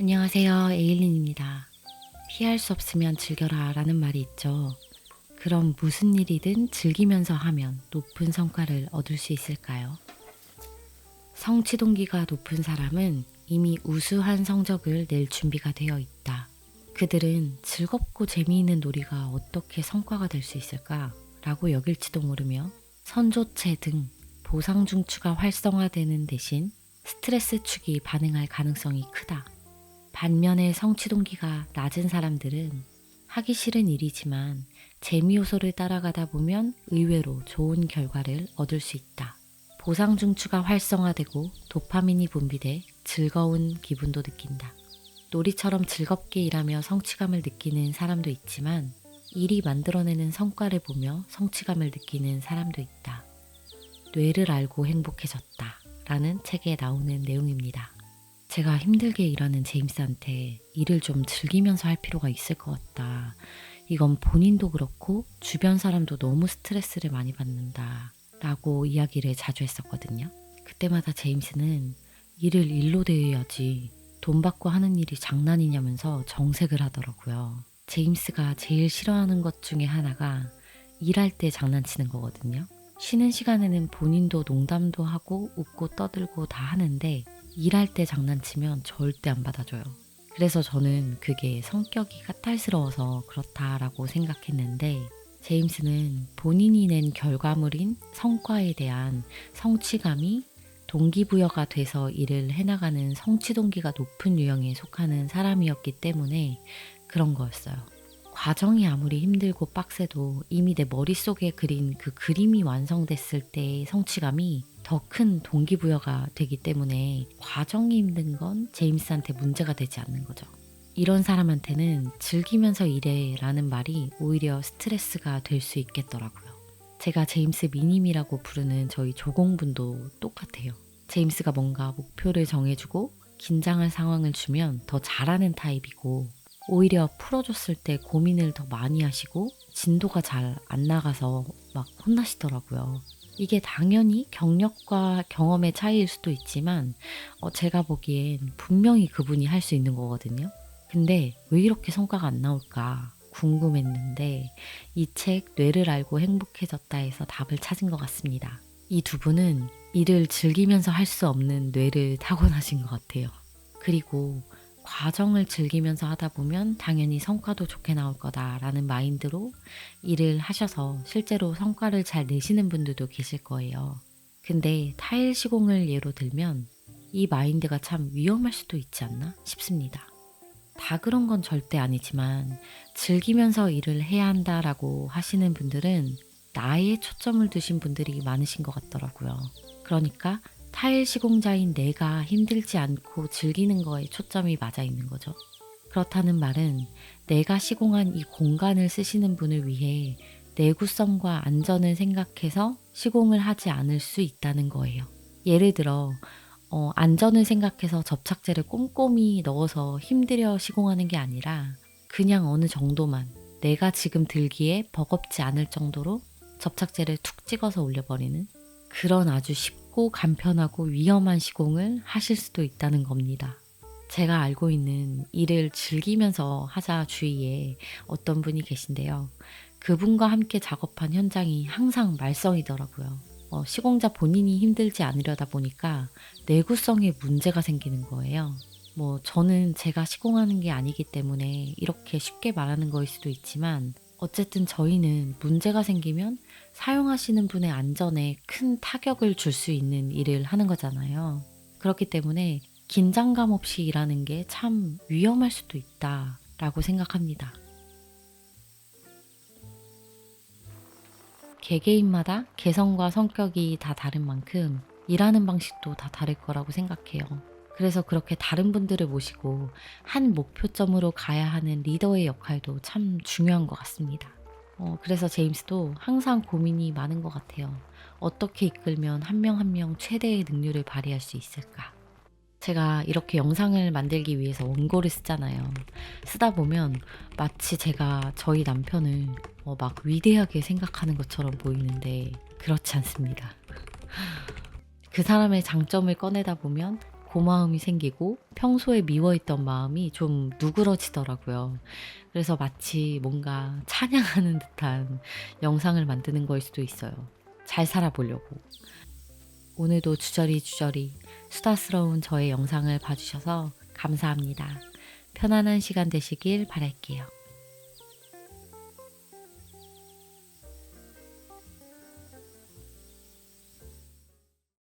안녕하세요. 에일린입니다. 피할 수 없으면 즐겨라 라는 말이 있죠. 그럼 무슨 일이든 즐기면서 하면 높은 성과를 얻을 수 있을까요? 성취 동기가 높은 사람은 이미 우수한 성적을 낼 준비가 되어 있다. 그들은 즐겁고 재미있는 놀이가 어떻게 성과가 될 수 있을까? 라고 여길지도 모르며 선조체 등 보상 중추가 활성화되는 대신 스트레스 축이 반응할 가능성이 크다. 반면에 성취 동기가 낮은 사람들은 하기 싫은 일이지만 재미 요소를 따라가다 보면 의외로 좋은 결과를 얻을 수 있다. 보상 중추가 활성화되고 도파민이 분비돼 즐거운 기분도 느낀다. 놀이처럼 즐겁게 일하며 성취감을 느끼는 사람도 있지만 일이 만들어내는 성과를 보며 성취감을 느끼는 사람도 있다. 뇌를 알고 행복해졌다 라는 책에 나오는 내용입니다. 제가 힘들게 일하는 제임스한테 일을 좀 즐기면서 할 필요가 있을 것 같다. 이건 본인도 그렇고 주변 사람도 너무 스트레스를 많이 받는다 라고 이야기를 자주 했었거든요. 그때마다 제임스는 일을 일로 대해야지 돈 받고 하는 일이 장난이냐면서 정색을 하더라고요. 제임스가 제일 싫어하는 것 중에 하나가 일할 때 장난치는 거거든요. 쉬는 시간에는 본인도 농담도 하고 웃고 떠들고 다 하는데 일할 때 장난치면 절대 안 받아줘요. 그래서 저는 그게 성격이 까탈스러워서 그렇다라고 생각했는데 제임스는 본인이 낸 결과물인 성과에 대한 성취감이 동기부여가 돼서 일을 해나가는 성취 동기가 높은 유형에 속하는 사람이었기 때문에 그런 거였어요. 과정이 아무리 힘들고 빡세도 이미 내 머릿속에 그린 그 그림이 완성됐을 때의 성취감이 더 큰 동기부여가 되기 때문에 과정이 힘든 건 제임스한테 문제가 되지 않는 거죠. 이런 사람한테는 즐기면서 일해 라는 말이 오히려 스트레스가 될 수 있겠더라고요. 제가 제임스 미님이라고 부르는 저희 조공분도 똑같아요. 제임스가 뭔가 목표를 정해주고 긴장할 상황을 주면 더 잘하는 타입이고 오히려 풀어줬을 때 고민을 더 많이 하시고 진도가 잘 안 나가서 막 혼나시더라고요. 이게 당연히 경력과 경험의 차이일 수도 있지만 제가 보기엔 분명히 그분이 할 수 있는 거거든요. 근데 왜 이렇게 성과가 안 나올까 궁금했는데 이 책 뇌를 알고 행복해졌다에서 답을 찾은 것 같습니다. 이 두 분은 일을 즐기면서 할 수 없는 뇌를 타고나신 것 같아요. 그리고 과정을 즐기면서 하다 보면 당연히 성과도 좋게 나올 거다라는 마인드로 일을 하셔서 실제로 성과를 잘 내시는 분들도 계실 거예요. 근데 타일 시공을 예로 들면 이 마인드가 참 위험할 수도 있지 않나 싶습니다. 다 그런 건 절대 아니지만 즐기면서 일을 해야 한다라고 하시는 분들은 나에 초점을 두신 분들이 많으신 것 같더라고요. 그러니까 타일 시공자인 내가 힘들지 않고 즐기는 거에 초점이 맞아 있는 거죠. 그렇다는 말은 내가 시공한 이 공간을 쓰시는 분을 위해 내구성과 안전을 생각해서 시공을 하지 않을 수 있다는 거예요. 예를 들어 안전을 생각해서 접착제를 꼼꼼히 넣어서 힘들여 시공하는 게 아니라 그냥 어느 정도만 내가 지금 들기에 버겁지 않을 정도로 접착제를 툭 찍어서 올려버리는 그런 아주 쉽고 간편하고 위험한 시공을 하실 수도 있다는 겁니다. 제가 알고 있는 일을 즐기면서 하자 주위에 어떤 분이 계신데요. 그분과 함께 작업한 현장이 항상 말썽이더라고요. 시공자 본인이 힘들지 않으려다 보니까 내구성에 문제가 생기는 거예요. 저는 제가 시공하는 게 아니기 때문에 이렇게 쉽게 말하는 거일 수도 있지만 어쨌든 저희는 문제가 생기면 사용하시는 분의 안전에 큰 타격을 줄 수 있는 일을 하는 거잖아요. 그렇기 때문에 긴장감 없이 일하는 게 참 위험할 수도 있다라고 생각합니다. 개개인마다 개성과 성격이 다 다른 만큼 일하는 방식도 다 다를 거라고 생각해요. 그래서 그렇게 다른 분들을 모시고 한 목표점으로 가야 하는 리더의 역할도 참 중요한 것 같습니다. 그래서 제임스도 항상 고민이 많은 것 같아요. 어떻게 이끌면 한 명 한 명 최대의 능률을 발휘할 수 있을까? 제가 이렇게 영상을 만들기 위해서 원고를 쓰잖아요. 쓰다 보면 마치 제가 저희 남편을 막 위대하게 생각하는 것처럼 보이는데 그렇지 않습니다. 그 사람의 장점을 꺼내다 보면 고마움이 생기고 평소에 미워했던 마음이 좀 누그러지더라고요. 그래서 마치 뭔가 찬양하는 듯한 영상을 만드는 거일 수도 있어요. 잘 살아보려고. 오늘도 주저리 수다스러운 저의 영상을 봐주셔서 감사합니다. 편안한 시간 되시길 바랄게요.